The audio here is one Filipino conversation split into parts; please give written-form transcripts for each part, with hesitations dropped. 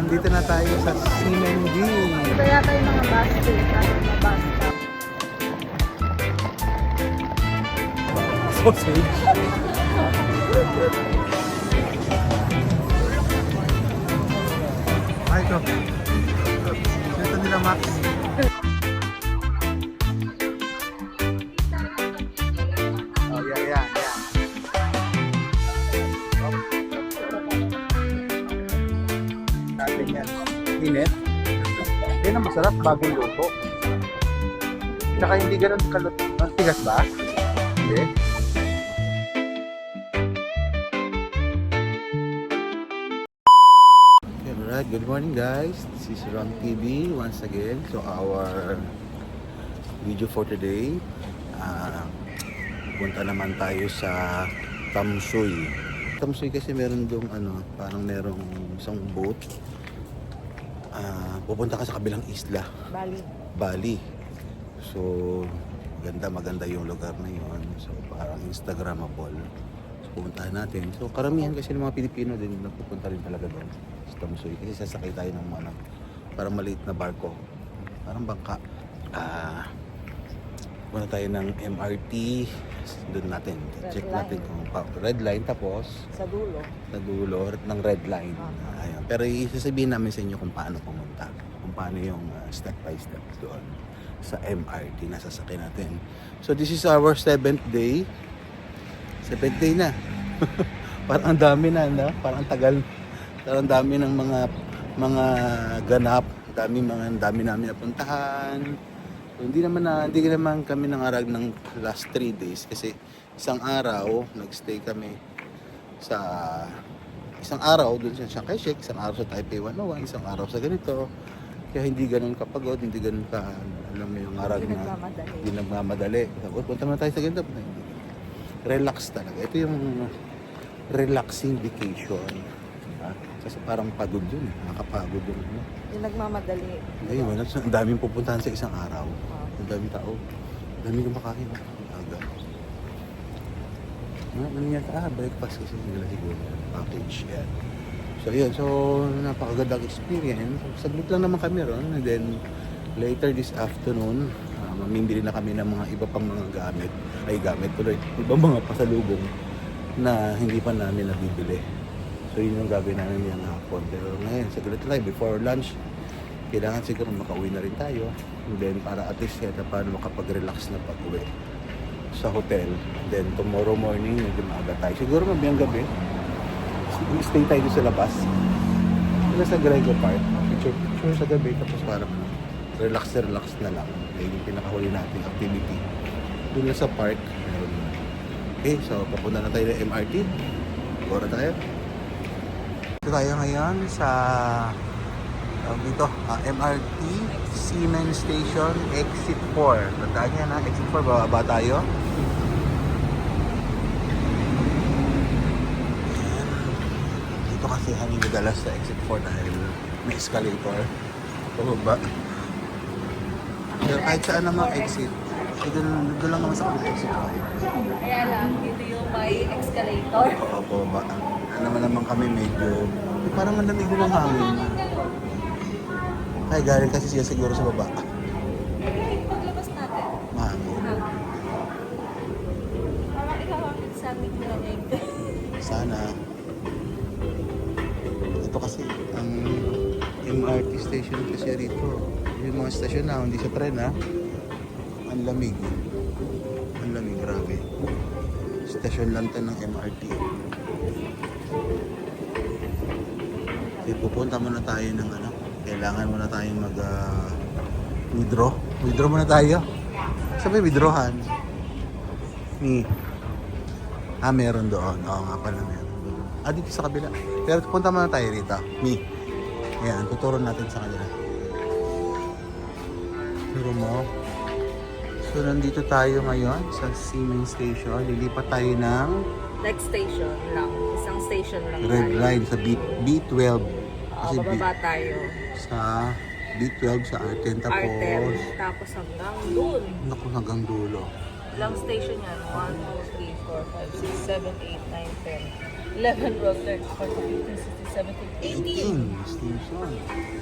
Nandito na tayo sa CMD. Ito yata yung mga bus stop. Mga bus stop. Sausage. Ay, ito. Ito nila, Max. Oh, yeah. Natin yan. Init. Yan ang masarap, bagong luto. Tsaka hindi ganun kalot. Ang tigas ba? Hindi. Alright, good morning guys. This is Ram TV once again. So our video for today, punta naman tayo sa Tamsuy. Tamsuy kasi meron dong parang merong isang boat. Pupunta ka sa kabilang isla. Bali. So maganda yung lugar na yun. So parang Instagrammable. So pupuntahan natin. So karamihan kasi ng mga Pilipino din napupunta rin talaga doon sa Tamsuy. Kasi sasakay tayo ng parang maliit na barko. Parang bangka. Punta tayo ng MRT. Doon natin. Check natin kung red line tapos Sa dulo ng red line. Ayun. Pero isasabihin namin sa inyo kung paano pumunta. Kung paano yung step by step doon sa MRT na sasakay natin. So this is our 7th day. 7th day na. Parang ang dami na, no? Parang ang tagal. Parang ang dami ng mga ganap. Dami namin napuntahan. So, hindi naman kami nangarag ng last 3 days kasi isang araw nagstay kami sa isang araw doon sa Chiang Kai-shek, isang araw sa Taipei 101, isang araw sa ganito. Kaya hindi ganoon kapagod, hindi ganoon ka alam mo yung arag na hindi nagmamadali. Tapos punta naman tayo sa ganito. Relax talaga. Ito yung relaxing vacation. Kasi parang pagod yun. Nakakapagod yun. yung nagmamadali. Hindi, ang daming pupuntahan sa isang araw. Ang daming tao. Ang daming kumakain. Aga. Breakfast kasi nila siguro. Package yan. So yun, napakagandang experience. Saglit lang naman kami ron. And then later this afternoon, mamimili na kami ng mga iba pang mga gamit. Ibang mga pasalubong na hindi pa namin nabibili. So yun yung gagawin namin yung hapon. Pero ngayon, saglit tayo before lunch. Kailangan siguro makauwi na rin tayo. And then para at least paano makapag-relax na pag-uwi sa hotel. And then tomorrow morning, medyo maaga tayo. Siguro mamayang gabi. Stay tayo sa labas. Sa Grego Park. Picture sa gabi. Tapos parang relax na lang. Ayun yung pinakahuli natin activity. Doon na sa park. Okay, so papunta na tayo ng MRT. Gora tayo. Ito tayo ngayon sa MRT Ximen Station Exit 4. Tandaan niya na, Exit 4, bababa tayo. Dito kasi hangin madalas sa Exit 4 dahil may escalator. Pababa. Pero kahit saan naman exit, doon lang naman sa kapit exit 4. Kaya lang, dito yung may escalator. Oo, pababa. Naman kami medyo parang ang lamig ng hangin. Ay, galing kasi siya siguro sa baba. Paglabas natin. Mahangin. Parang ikaw ang nagsamit na lang. Sana. Ito kasi, ang MRT station kasi rito. Yung mga station na, hindi sa tren ha. Ang lamig. Ang lamig, grabe. Station lang to ng MRT. Pupunta muna tayo ng kailangan muna tayong withdraw. Withdraw muna tayo. Sabi withdrawhan. Meron doon. Oo nga pala meron doon. Dito sa kabila. Pero punta muna tayo rito. Ayan, tuturo natin sa kanila. Pero mo. So nandito tayo ngayon sa Ximen Station. Lilipat tayo ng Next station lang. Isang station lang. red line sa B12. Kasi Bababa tayo. sa B12 sa R10 tapos R10. Tapos hanggang doon. naku hanggang dulo. Ilang station yan? 1, 2, 3, 4, 5, 6, 7, 8, 9, 10. 11, 12, 13, 14, 15, 16, 17, 18. station.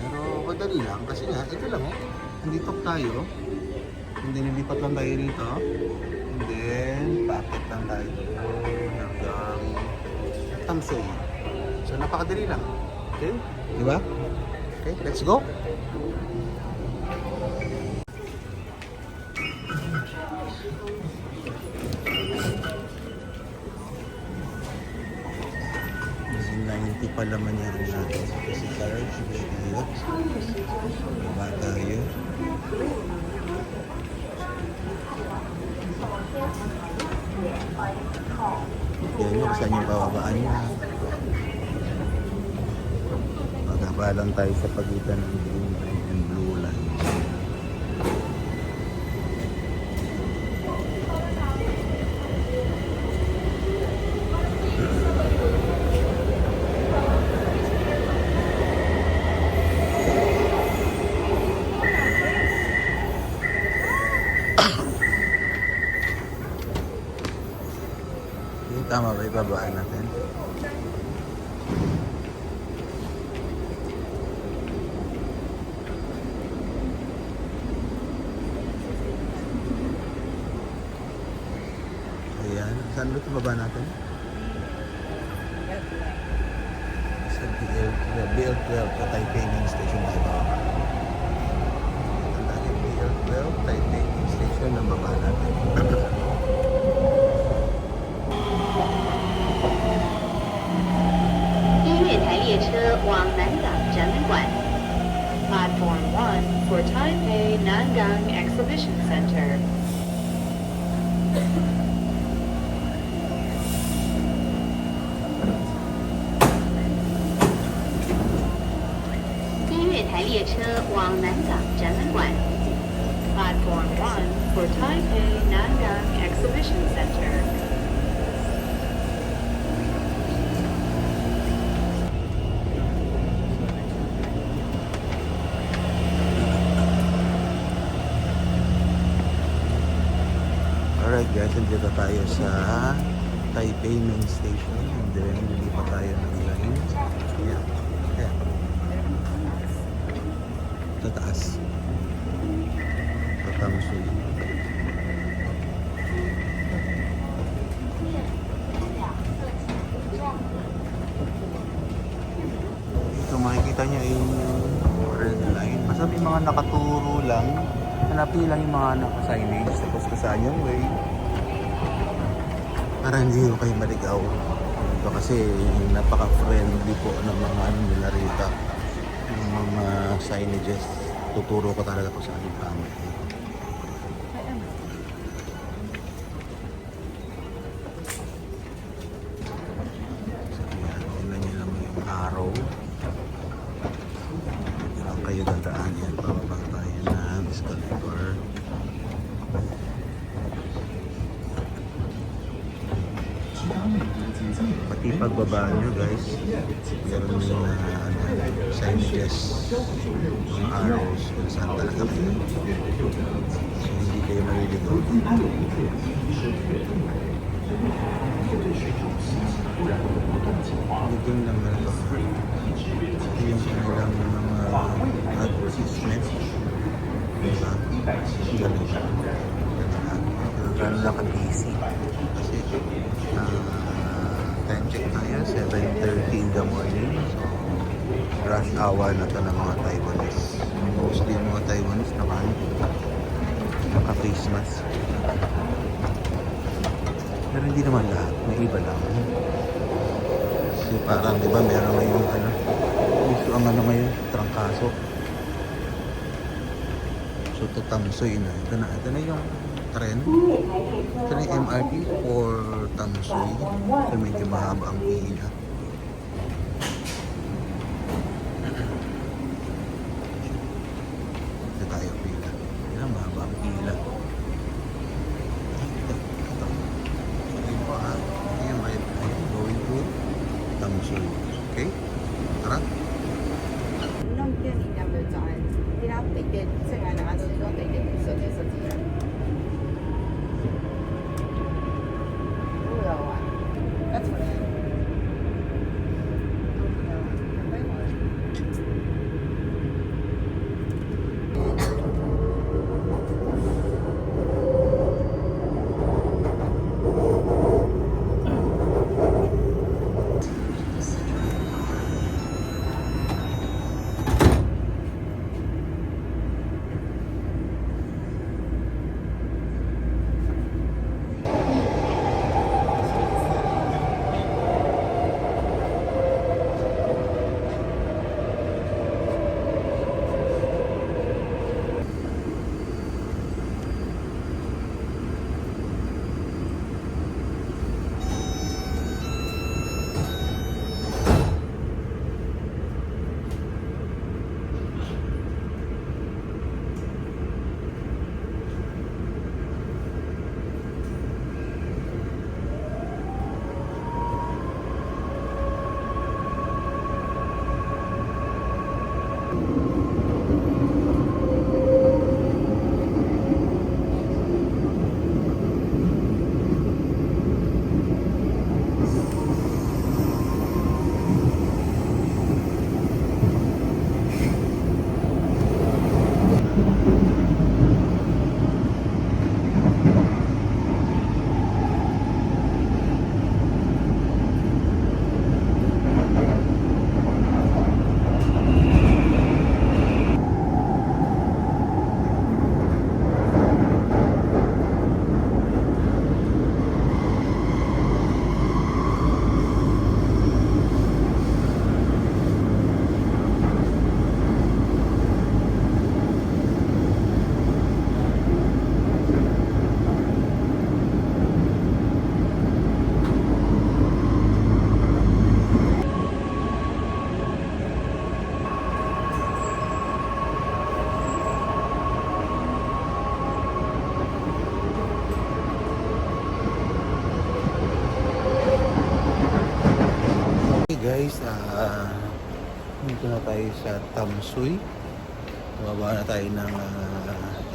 Pero madali lang kasi nga, ito lang oh. Nandito tayo. And then nilipat lang tayo rito. And then, paakit lang tayo hanggang Tamsoy. So napakadali lang. Okay? Di ba? Okay, let's go. $90 pa laman yan natin. Kasi charge, tayo. Baba tayo. Yan yung saan yung bababaan niya. Magaba lang tayo sa pagitan ng green line and blue line. Tama ba ibabaan natin? Ayan. Saan ba ito baba natin? Sa BL12 sa Taipei Main Station tayo bababa. Ang dati BL12 Taipei Main Station ang baba natin. 音乐台列车往南港展览馆。Platform 1 for Taipei Nangang Exhibition Center. 音乐台列车往南港展览馆。Platform 1 for Taipei Nangang Exhibition Center. Alright guys, nandito tayo sa Taipei Main Station and then lilipat tayo ng line. Ayan. Ayan. Sa taas. Sa Tamsoy. Ito makikita nyo yung red line. Basta may mga nakaturo lang. Hanapin nyo lang yung mga naka-signage tapos kung saan yung way para hindi ko kayo maligaw. Ito kasi napaka-friendly po ng mga ano nila rito, yung mga signages. Tuturo ko talaga kung saan yung tama. So yan, tingnan nyo naman yung arrow. Saan kayo dadaan yan? Pababa tayo ng escalator. Pati pagbaba nyo guys, meron din na signages, mga arrows kung saan talaga kayo. So hindi kayo maliligaw. Dito lang meron ito. Ito yung kanilang mga advertisement. Diba? Galing. Gano'n lang ka-busy. Kasi time check tayo, 7:30 in the morning. So, rush hour na to ng mga Taiwanese. Mostly yung mga Taiwanese naka-face mask. Pero hindi naman lahat, may iba lang. Kasi parang, di ba, meron ngayong gusto ang ngayon, trangkaso. So, to Tamsoy na. Ito na yung tren. Ito na yung MRT for Tamsoy. So, medyo mahaba ang pila. Ito tayo pila. Yan, mahaba ang pila. Ito. Ayun po ha. Ayun, going to Tamsoy. Okay? Tara. 弄店里面嘅就係啲啦，地嘅即係拿住個地嘅設計嘅。都有啊，一齊。Dito na tayo sa Tamsuy. Bumaba na tayo ng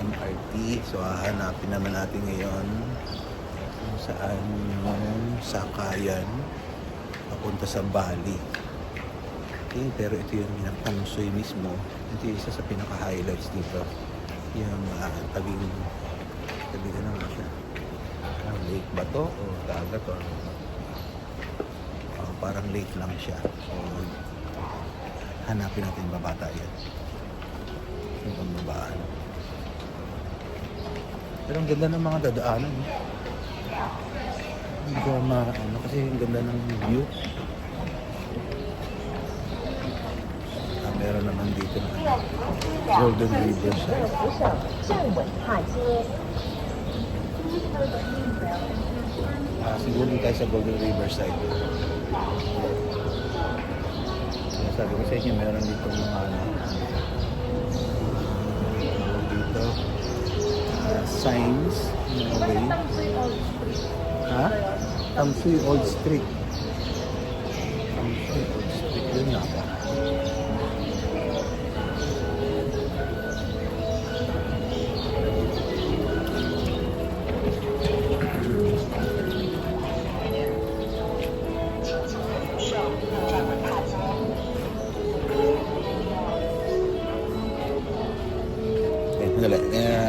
MRT. So hahanapin naman natin ngayon kung saan yung sakayan papunta sa Bali. Okay, pero ito yung Tamsuy mismo. Ito yung isa sa pinaka-highlights dito. Yung tabi na nga siya. Lake ba to? O dagat o parang lake lang siya. So hanapin natin yung babata yan. Yung pambabaan. Pero ang ganda ng mga dadaanan. Hindi ko kasi ang ganda ng view. Meron naman dito na Golden River side. Siguro tayo sa Golden River side. Sabi ko sa inyo, meron dito mga dito signs na way. Ha? Tamsuy Old Street. Tamsuy Old Street. Yun nga ba?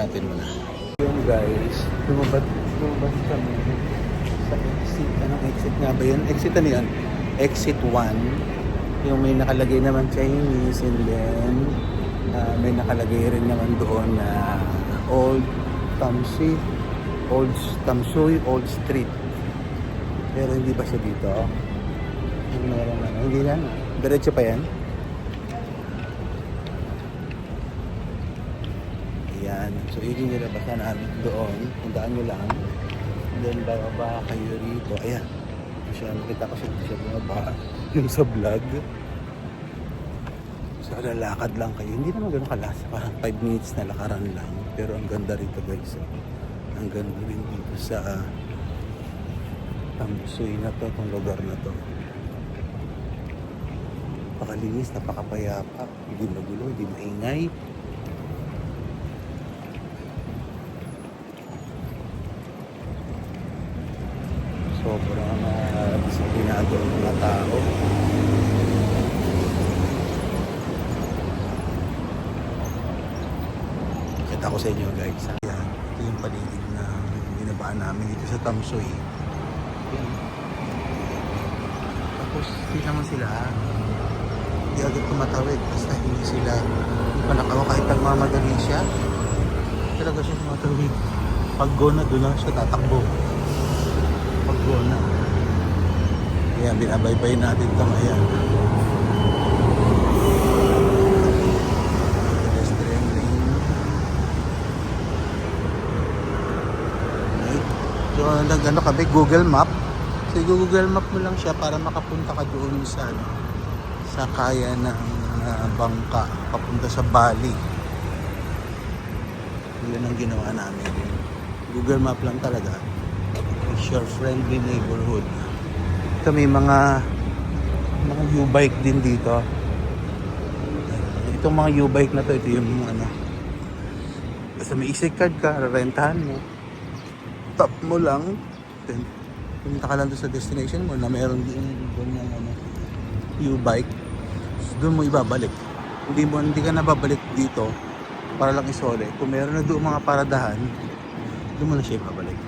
Natin muna. Yung guys, lumabas kami sa exit. Anong exit nga ba yun? Exit ano yun? Exit 1. Yung may nakalagay naman Chinese and then may nakalagay rin naman doon na Old Tamsuy, Old Street. Pero hindi ba siya dito? Meron na. Hindi na. Diretso pa yan. Ayan. So, yun yung nilabasan namin doon. Tandaan nyo lang. Then, bababa kayo rito. Ayan. Siya, nakita ko siya bumaba. Yung sa vlog. So, lalakad lang kayo. Hindi naman ganun kalas. Parang 5 minutes na lakaran lang. Pero ang ganda rito guys. Ang ganda rin dito sa Tamsuy na to. Itong lugar na to. Napakalinis, napakapayapa. Hindi magulo, hindi maingay. Sobrang disiplinado ng mga tao. Kita ko sa inyo guys. Ayan, ito yung paligid na binabaan namin dito sa Tamsuy. Ayan. Tapos hindi naman sila hindi agad tumatawid. Basta hindi sila panakawa kahit nagmamadali siya. Talaga siya tumatawid. Pag go na, doon na siya tatakbo. Pag-go na. Ayan, binabaybay natin ito ngayon. Pedestrian lane. Okay. So, nag-ano kami, Google Map. So, Google Map mo lang siya para makapunta ka doon sa kaya ng bangka papunta sa Bali. Yun ang ginawa namin. Google Map lang talaga. Your friendly neighborhood. Ito may mga U-bike din dito. Itong mga U-bike na to, ito yung basta may EasyCard card ka, rerentahan mo. Tap mo lang, then pumunta ka lang doon sa destination mo na meron din doon yung U-bike. So, doon mo ibabalik. Hindi ka na babalik dito para lang isole. Kung meron na doon mga paradahan, doon mo na siya ibabalik.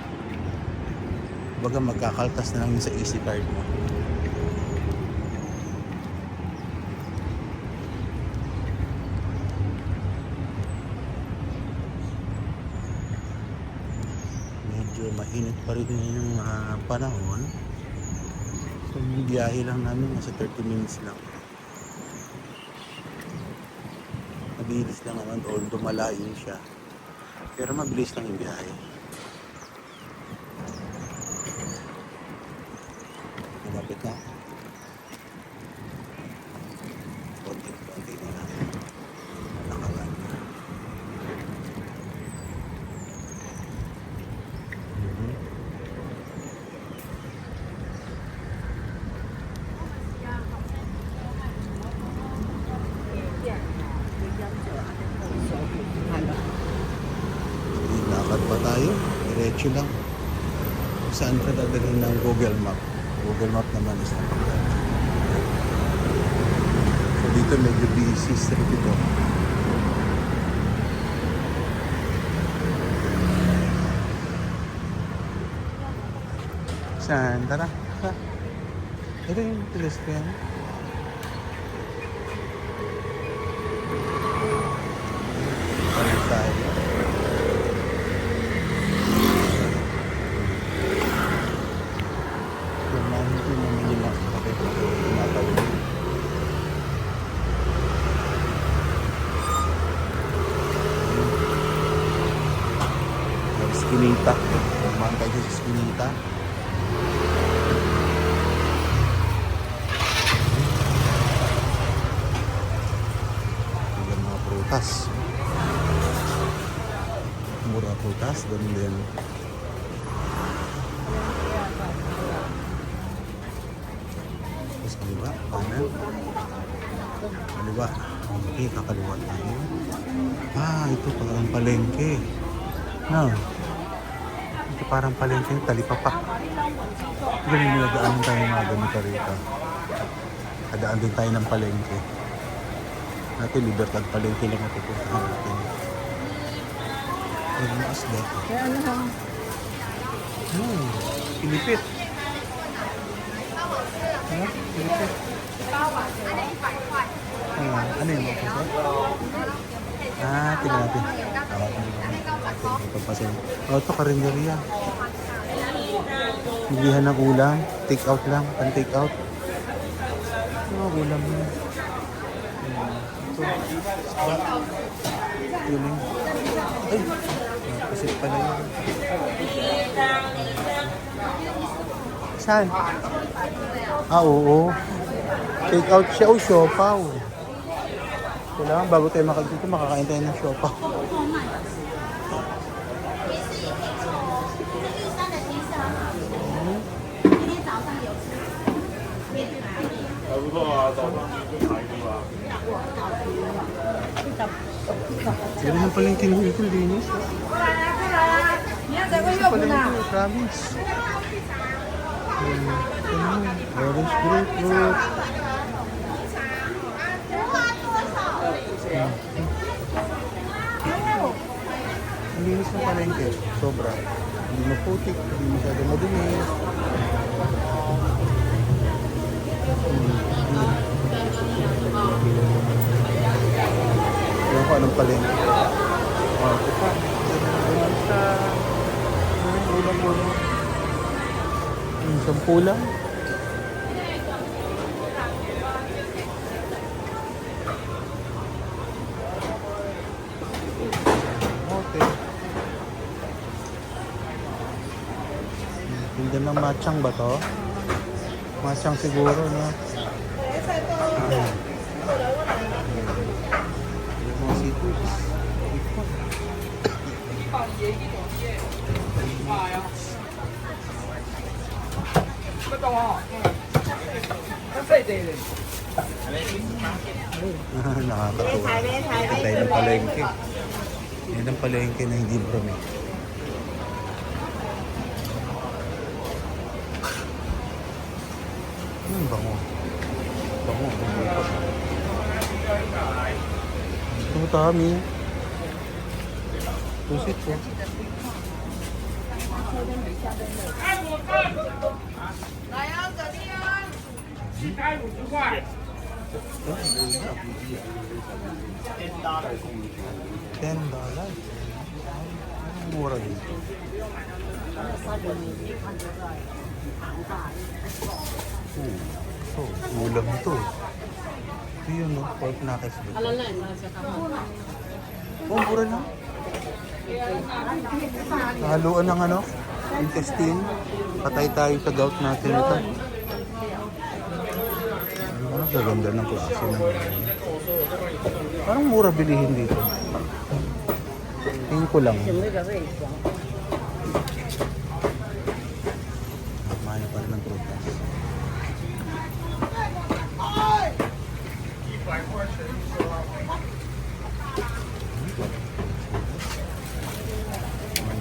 Baga magkakaltas na lang sa EasyCard mo. Medyo mainit pa rin yung panahon. So yung biyahe lang namin nasa 30 minutes lang. Mabilis lang naman, although malayo siya. Pero mabilis lang yung biyahe. Malapit na. Konti na lang. Nakalan na. diretso lang. Saan ka dadalhin ng Google Map? Google Map naman is napagdaan. So dito medyo busy street ito. Saan? Tara. Ha? Ito yung pedestrian. Balik tayo. Yung mga Manila. Okay. Tumatawid. Eskinita. Kumain tayo sa Eskinita. Yung mga prutas. Mura prutas. Doon din. Tapos kaliwa. Kanan. Kaliwa. Okay, kakaliwa tayo. Ah, ito parang palengke. No. Ito parang palengke. Talipapak. Ganun nila daanan tayo mga ganito rito. Kadaan din tayo ng palengke. Natin Libertad palengke lang mapupuntahan natin. Ay, mga asda. Kaya ano ha? Pilipit. Ano? Pilipit. Ano yung mga puso? Tingnan natin. Pagpasin. Ito karinderiya. Bilihan ng ulam. Take out lang. Pan-take out. Ulam na. Ito. Tuling. Ay! Kasi pala yun. Saan? Oo. Take out siya o siopaw. Kailangan bago tayo makagdito, makakain tayo ng siopaw. Pero nang palang kinuha ito, linis. Isa pala ito, province. Orange grapefruit. Ang linis ng palengke, sobra. Hindi maputik, hindi masyado madumi. Ewan ko anong palengke. Ito pa. Ganun sa... ulam-ulam. 10 lang. Okay. Tinda ng matchang ba to? Matchang siguro, no? Yung mga seafoods. Nakakatuwa. Ito tayo ng palengke. Yan ang palengke na hindi marami. Bango. Bango. Ito tami. Pusit po. $10. Mura dito. Ito, ulam ito. Ito yun, no? Pork knuckles dito. Mura lang. Haluan ng ano? Intestine. Patay tayo sa gout natin ito. Ano, gaganda ng klase ng parang mura bilihin dito. Tingin ko lang. Mahal pa rin ng prutas.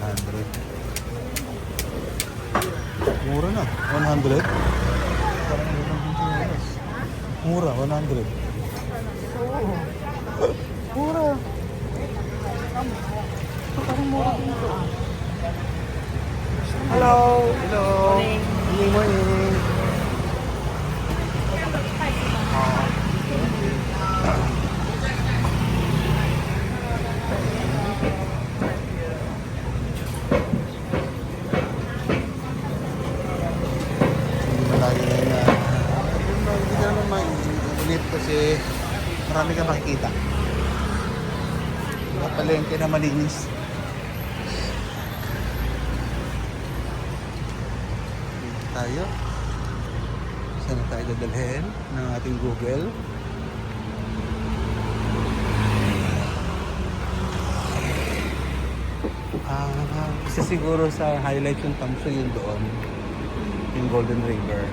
$100. Mura na. 100. Parang meron din chinelas. Mura, 100. Mura. Parang mura dito. Hello. Hello. Good morning. Malagi na yun hindi ka naman mainit kasi marami kang makikita. Palengke na malinis. Dito tayo. Saan na tayo dadalhin ng ating Google? Isa siguro sa highlight yung Tamso yun doon. Yung Golden River.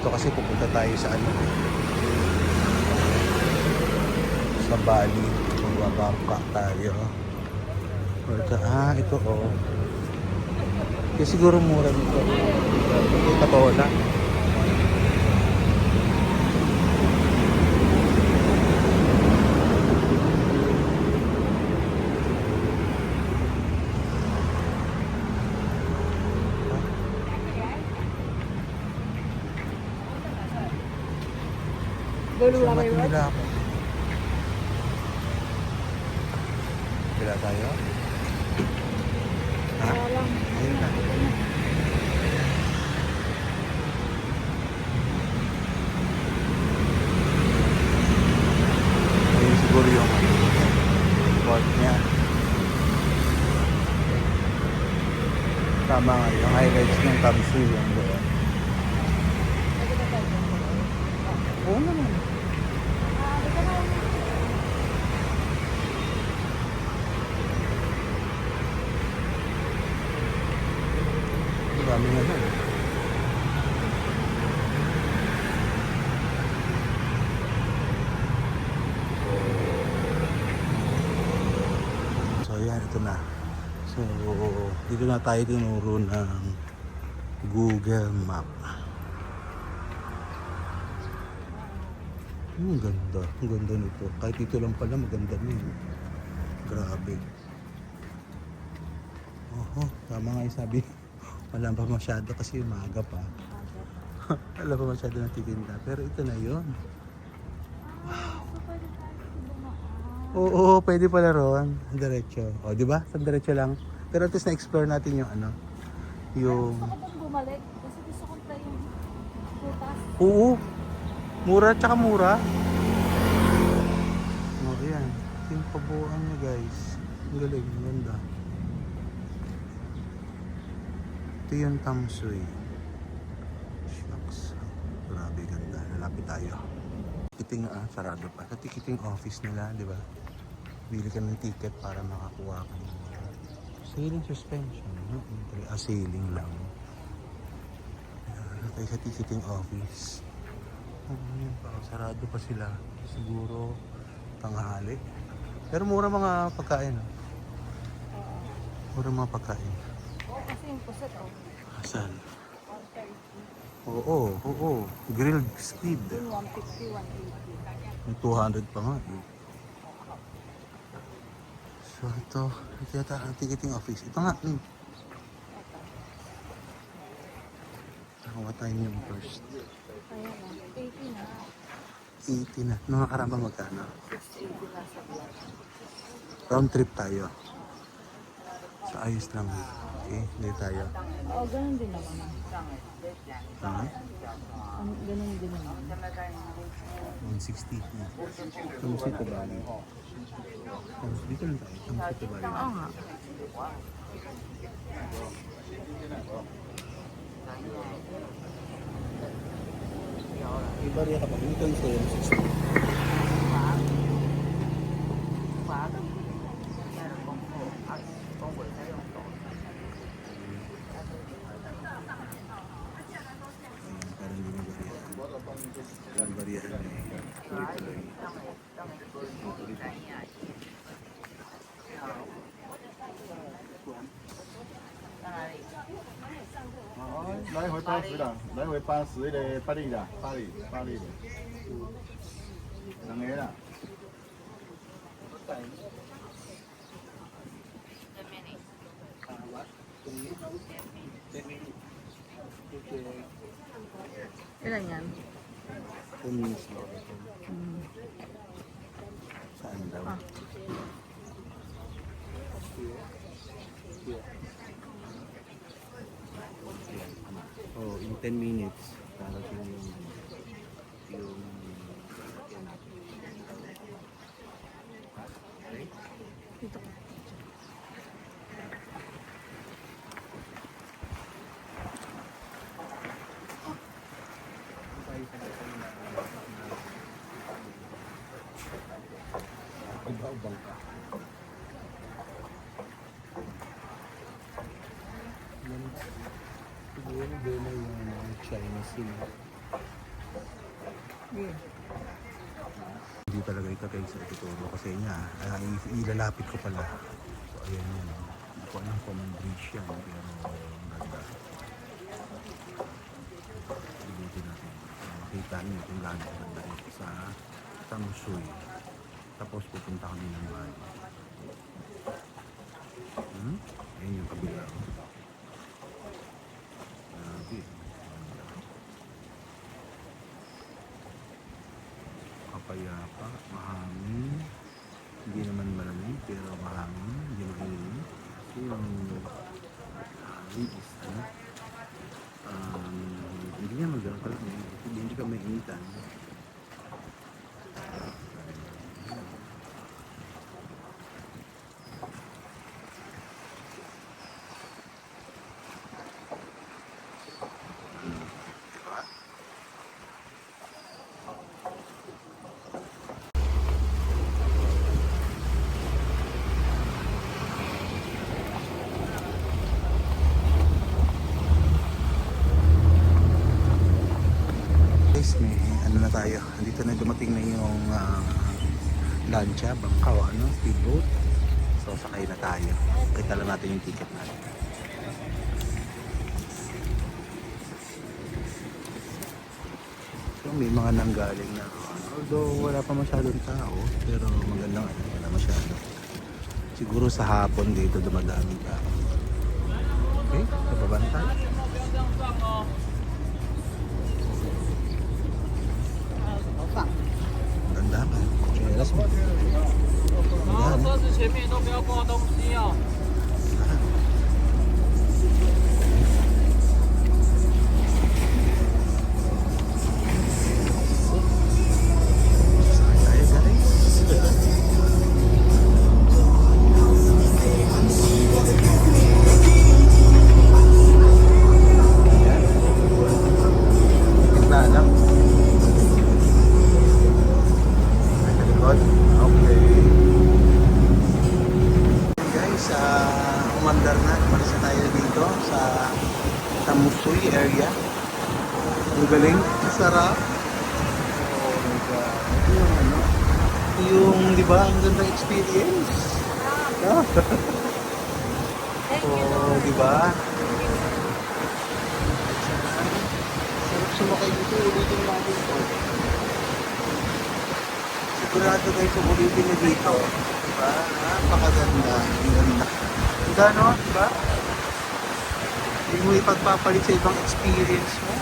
Ito kasi pupunta tayo sa ano. Sa Bali. Magbabangka tayo. Ito oh. Kaya siguro mura dito. Ito Patola. Salamat nila ako. Kila tayo? Ha? Ayun na. Ayun siguro yung port niya. Tama nga, yung highlights ng Tamsu yung doon. Oo naman. Dami nga nun. So ayan, ito na. So dito na tayo tinuro ng Google Map. Ang ganda. Ang ganda nito. Kahit dito lang pala maganda na yun. Grabe. Oho, tama nga yung sabi. Wala pa masyado kasi umaga pa. Wala pa masyado natitinda. Pero ito na yun. Wow. Oo, pwede pala ron. Diretso. O, di ba? Sa diretso lang. Pero at least na-explore natin yung ano. Yung... Gusto ko bang bumalik? Kasi gusto kong try yung putas. Oo. Mura tsaka mura. O, yan. Ito yung pabuhan niya, guys. Ang galing. Ang ganda. Ito yung Tamsoy. Shucks. Grabe ganda. Lalapit tayo. Ticketing, sarado pa. Sa ticketing office nila, di ba? Bili ka ng ticket para makakuha ka ng sailing suspension. Sailing lang. Tayo sa ticketing office. Sarado pa sila. Siguro tanghali. Pero mura mga pagkain. Mura mga pagkain. Kasi yung puset, Asan? Oo. Grilled squid. 150, 180. May 200 pa nga. So ito yata ang ticketing office. Ito nga. What time yung first? Kaya lang, 80 na. 80 na. Nung nakaraan ba magkano? 680 na sa vlog. Round trip tayo. So ayos lang. Okay, hindi tayo. Oo, ganun din naman. Ganun din naman. 160. Kamusta ba? Dito lang tayo. Kamusta ba? Oo nga. Ibarya ka pa. Dito yung sa'yo. 60. Parang hindi na bariyahan eh. Tuloy-tuloy. Oo. 80啦，来回80，迄个巴黎啦，巴黎的，两个啦。Ilan yan? 10 minutes lang. Saan daw? Oh, in 10 minutes. Darating yung Dito ka. Ibang ka. Siguro doon na yung China Sea. Hindi talaga ito guys sa ituturo kasi niya. Ilalapit ko pala. So ayan yun. Hindi ko alam kung anong bridge yan. Pero ang ganda. Ilutin natin. Makita niyo kung gaano ganda dito sa Tamusuy. Tapos pupunta kami ng Bali. Ayan yung kabila. Grabe. Kapayapa, mahangin. Hindi naman malamig pero mahangin. Hindi mahingin. Kasi yung hangin is hindi niya magandang kalamig. Hindi ka mainitan. May ano na tayo, dito na dumating na yung lancha, bangkaw, speedboat. So sakay na tayo, kita lang natin yung ticket natin. So may mga nanggaling na although wala pa masyadong tao, pero magandang wala masyado. Siguro sa hapon dito dumadami ka. Okay, bababa na tayo. Ganda ba? Cheers mo. 车子前面都不要挂东西哦。 Tayo guys. Ganda lang. Likod? Okay. Guys, umandar na. Umalis na tayo dito sa Tamusuy area. Ang galing. Sarap. Oh my God. Yung di ba, ang gandang experience. Oh, di ba? Sarap sumakay dito. Ulitin natin ito. Sigurado guys, kung ulitin na dito. Diba? Napakaganda. Ang ganda. Ganda, no? Diba? Hindi mo ipagpapalit sa ibang experience mo.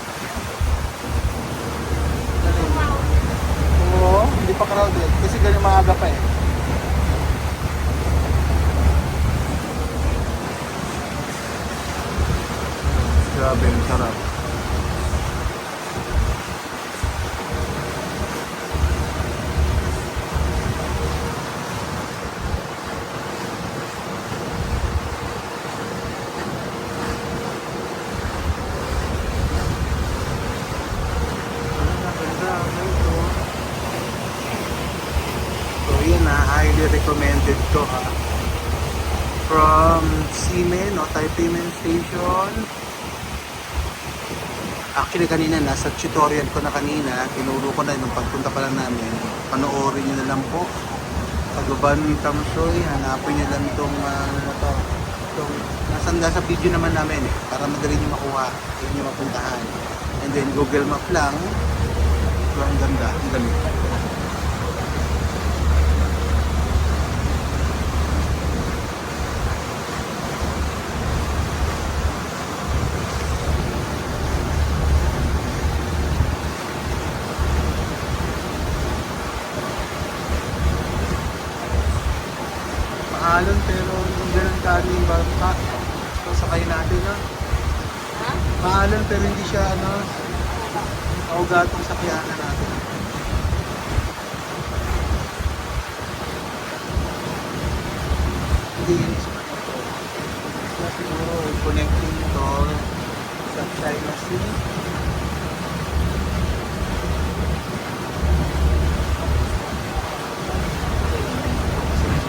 Oo, hindi pa crowded. Kasi ganun maaga pa eh. Grabe, ang sarap. Highly recommended to ha. From Ximen o Taipei Main Station. Actually kanina nasa tutorial ko na kanina, tinuro ko na nung pagpunta pa lang namin. Panoorin nyo na lang po. Sa Guban Tamsoy, hanapin nyo lang itong So, nasa video naman namin eh, para madali nyo makuha, yun nyo mapuntahan. And then Google Map lang. So, ang ganda, ang galing. Mahalon pero yung ganun kano yung bangka. So, sakay natin na. Mahalon pero hindi siya ano, kaugatong sakyanan natin. Hindi yun is so, siguro connecting to sa China Sea.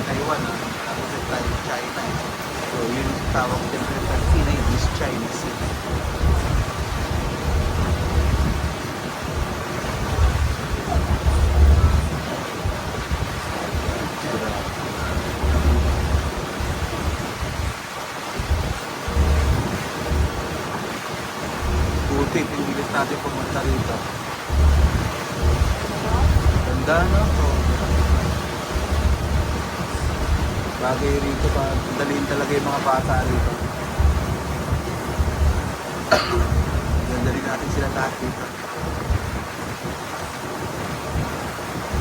Taiwan, tapos tayo China. So yun yung tawag din sa China, yung East China Sea. Buti, pinilis natin pumunta rito. Ganda, no? So, bagay rito pa, dalhin talaga yung mga bata rito. Dalhin natin sila lahat dito.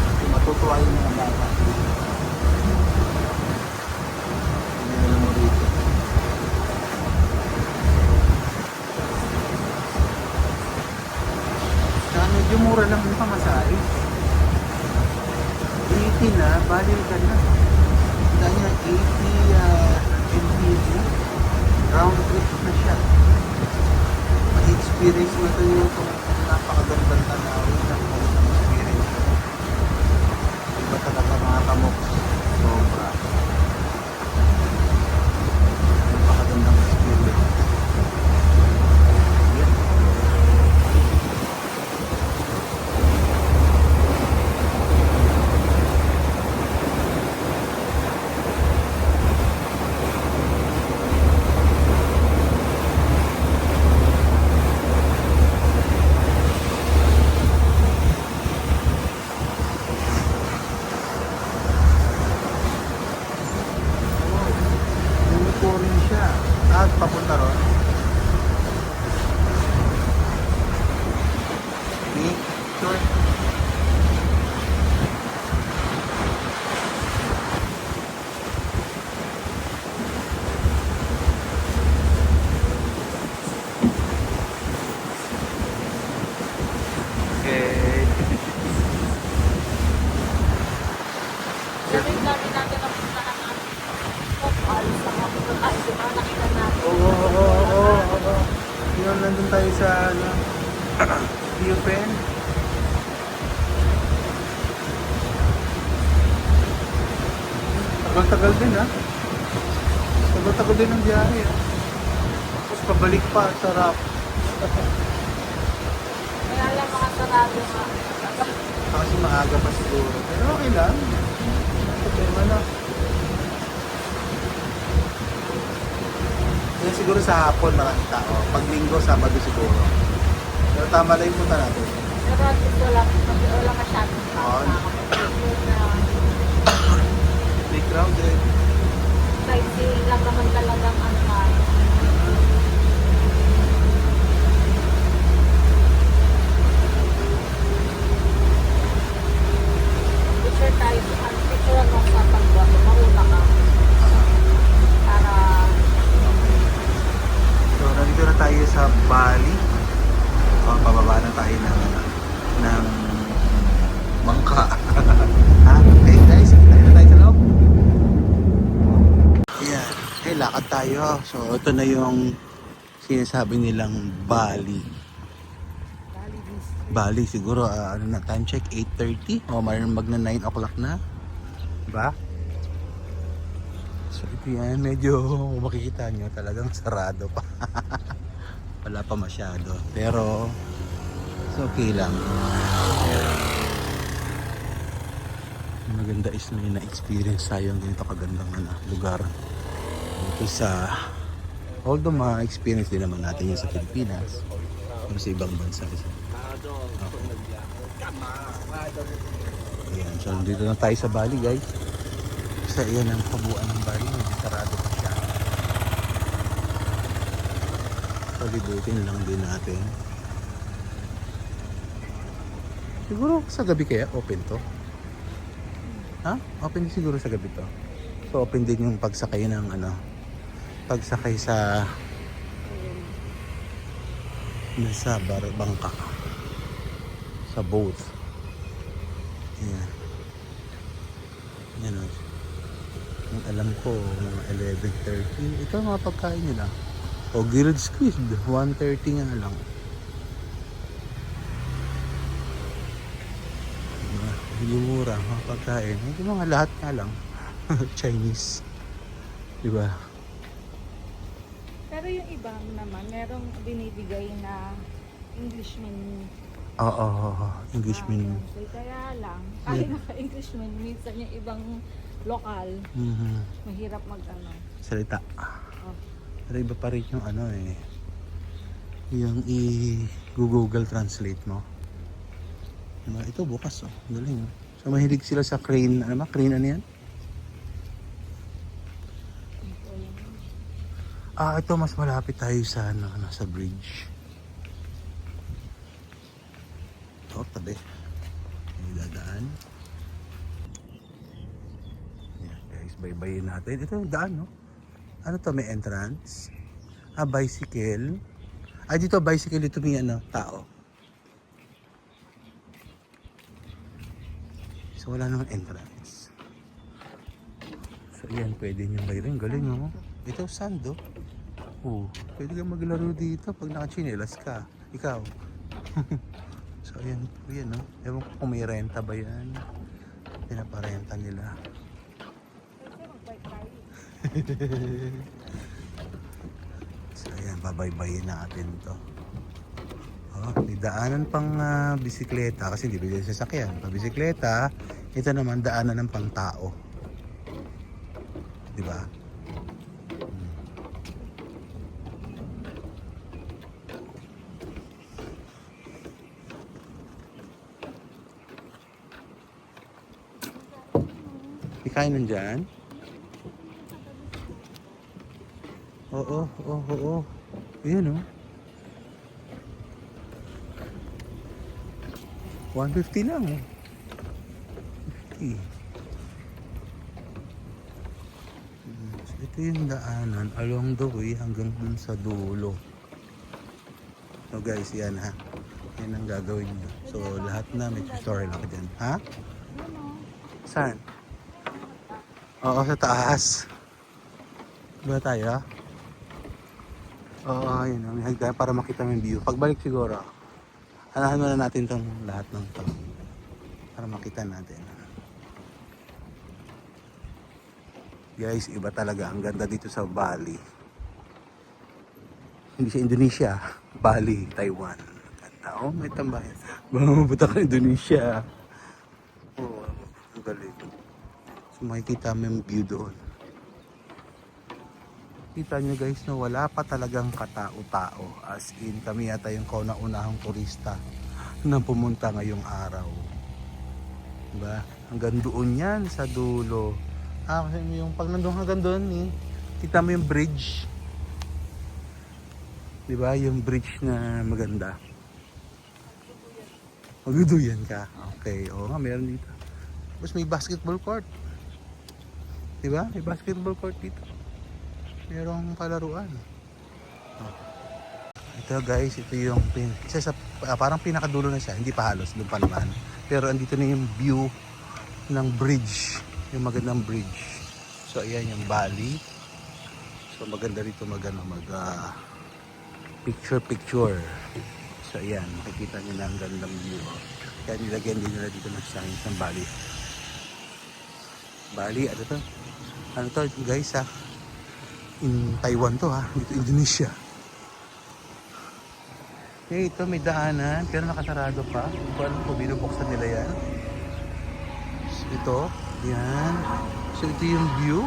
Kasi matutuwa yung mga bata. Hindi nila mo rito. Saka medyo mura lang yung pamasahe. 80 na, value ka na. Kanya 80 MPG round trip na siya. Ma-experience mo ito yung napakagandang tanawin ng experience mo. Iba talaga mga kamok. Sobra. Napakagandang experience. Yan. Unicorn siya. At papunta ron. Picture. Okay. Sabi dami natin ang puntahan ng Popal sa mga pagkakain. Diba nakita natin? Oo. Yun, nandun tayo sa ano, Pen. Tagal-tagal din ha. Tagal-tagal din ang biyahe ha. Tapos pabalik pa, sarap. Kaya lang mga sarado nga. Kasi maaga pa siguro. Pero okay lang. Problema na. Kaya siguro sa hapon maraming tao. Pag linggo, Sabado siguro. Pero tama lang yung punta natin. Pero at least wala masyadong tao. Oo. Big crowded. Sightseeing lang naman talagang ano nga. Picture tayo. Picture ano sa pagbato. Mauna ka. Para So, nandito na tayo sa Bali. Pababa na tayo ng Bangka. Ha? Okay guys, tayo na tayo sa loob. Yeah. Okay, lakad tayo. So, ito na yung sinasabi nilang Bali. Bali siguro, ano na, time check, 8:30. O, mag na 9 o'clock na. Diba? So, ito yan, medyo makikita nyo talagang sarado pa. Wala pa masyado. Pero, it's okay lang. Maganda is may na-experience tayo ang ganito kagandang lugar. Ito sa, although ma-experience din naman natin yun sa Pilipinas, pero sa ibang bansa isa. Ayan, so dito na tayo sa Bali guys. Sa iyan ang kabuuan ng Bali, medyo sarado pa siya. So libutin lang din natin. Siguro sa gabi kaya open to? Ha? Open siguro sa gabi to. So open din yung pagsakay ng pagsakay sa nasa bangka, sa boat. Yan. Yan o. Yung alam ko, mga 11:30. Ito ang mga pagkain nila. O, grilled squid. 1:30 nga lang. Hindi mura mga pagkain. Ito mga lahat nga lang. Chinese. Diba? Pero yung ibang naman, merong binibigay na English menu. Oo, English menu. Kaya lang, kahit naka-English menu, minsan yung ibang lokal, mahirap Salita. Oh. Pero iba pa rin yung yung i-Google Translate mo. Diba? Ito bukas galing. So mahilig sila sa crane, crane yan? Ito mas malapit tayo sa sa bridge. Tabi. May dadaan. Yan guys, baybayin natin. Ito yung daan, no? Ano to, may entrance? Bicycle. Dito bicycle, dito may tao. So wala namang entrance. So yan, pwede nyo bayrin. Galing, no? Ito, sand, pwede kang maglaro dito pag nakachinelas ka. Ikaw. So ayan po yan, no? Ewan ko kung may renta ba yan. Pinaparenta nila. So ayan, babaybayin natin to. May daanan pang bisikleta kasi hindi bigay sasakyan. Pag bisikleta, ito naman daanan ng pang tao. Diba? Kain nandyan? Oo. Ayan, 150 lang. 50. So, ito yung daanan along the way hanggang dun sa dulo. So guys, yan ha. Yan ang gagawin nyo. So lahat na may tutorial ako dyan. Ha? Saan? Oo, sa taas. Ba tayo? Oo, yun. May hagdan para makita mo yung view. Pagbalik siguro, anahan muna natin itong lahat ng to. Para makita natin. Guys, iba talaga. Ang ganda dito sa Bali. Hindi sa Indonesia. Bali, Taiwan. Ganda. May tambayan. Baka mabuta ka Indonesia. Ang galing. So makikita mo yung view doon. Kita nyo guys na wala pa talagang katao-tao. As in kami yata yung kauna-unahang turista na pumunta ngayong araw. Diba? Hanggang doon yan sa dulo. Kasi yung pag nandun hanggang doon kita mo yung bridge. Diba? Yung bridge na maganda. Magduduyan ka. Okay. Oo nga, meron dito. Tapos may basketball court. Diba? May basketball court dito. Merong palaruan. Ito guys, ito yung isa sa parang pinakadulo na siya. Hindi pa halos, doon pa naman. Pero andito na yung view ng bridge. Yung magandang bridge. So ayan yung Bali. So maganda rito mag picture. So ayan, makikita nyo na ang gandang view. Kaya nilagyan din nila dito ng signs ng Bali. Bali, ano to? Ano to guys in Taiwan to dito Indonesia. Okay, ito may daanan pero nakasarado pa. Hindi ko alam kung binubuksan nila yan. So, ito, yan. So ito yung view.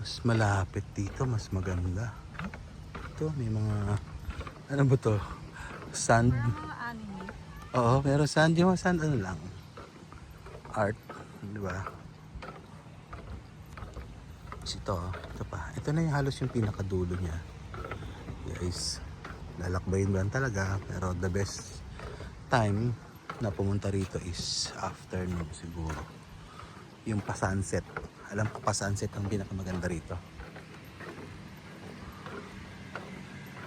Mas malapit dito, mas maganda. Ito, may mga, ano ba to? Sand. Anime. Oo, meron sand. Yung mga sand, ano lang. Art. Di ba? Ito pa. Ito na yung halos yung pinakadulo niya. Guys, lalakbayin ba yan talaga? Pero the best time na pumunta rito is afternoon siguro. Yung pa-sunset. Alam ko pa-sunset ang pinakamaganda rito.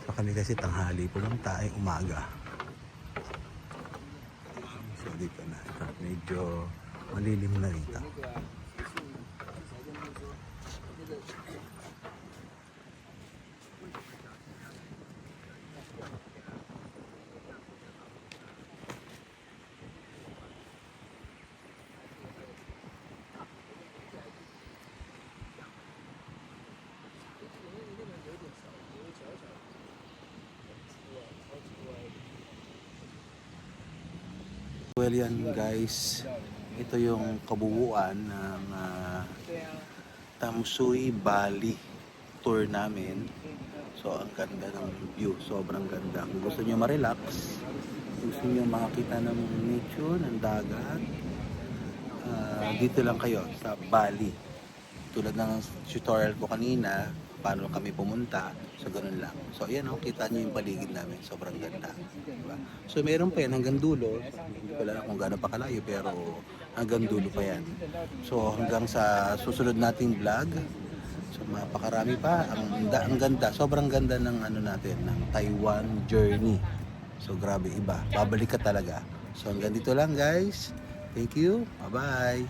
So kami kasi tanghali pumunta ay umaga. So dito na. Ito, medyo malilim na rito. Well yan guys, ito yung kabuuan ng Tamsui Bali tour namin. So ang ganda ng view, sobrang ganda. Kung gusto niyo ma-relax, gusto niyo makakita ng nature, ng dagat, dito lang kayo sa Bali. Tulad ng tutorial ko kanina, paano kami pumunta, so ganun lang. So ayan o, kita nyo yung paligid namin, sobrang ganda. Diba? So meron pa yan hanggang dulo, hindi ko alam kung gaano pa kalayo, pero hanggang dulo pa yan. So hanggang sa susunod nating vlog, so mapakarami pa, ang ganda, sobrang ganda ng ano natin, ng Taiwan journey. So grabe iba, babalik ka talaga. So hanggang dito lang guys, thank you, bye bye.